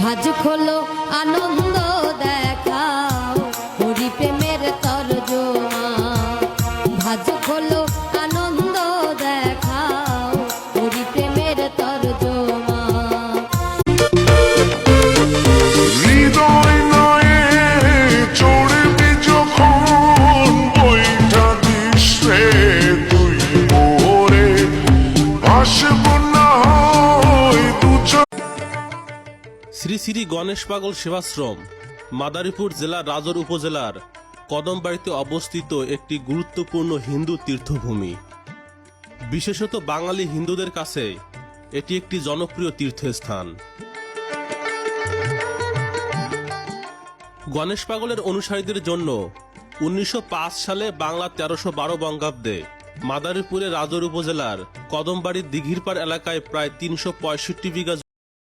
ভাজ খোলো আনন্দ দেখাও হরি প্রেমের তরজমা। ভাজ খোলো আনন্দ দেখাও হরি প্রেমের তরজমা। হৃদয় নয়ে চড়বি যখন বইটা দিস রে তুই মোরে, আসব না হয় দুজন। শ্রী শ্রী গণেশ পাগল সেবাশ্রম মাদারীপুর জেলার রাজর উপজেলার কদমবাড়িতে অবস্থিত একটি গুরুত্বপূর্ণ হিন্দু তীর্থভূমি। বিশেষত বাঙালি হিন্দুদের কাছে এটি একটি জনপ্রিয় তীর্থস্থান। গণেশ পাগলের অনুসারীদের জন্য 1905 সালে বাংলা 1312 বঙ্গাব্দে মাদারীপুরের রাজর উপজেলার কদমবাড়ির দিঘিরপাড় এলাকায় প্রায় 365 বিঘা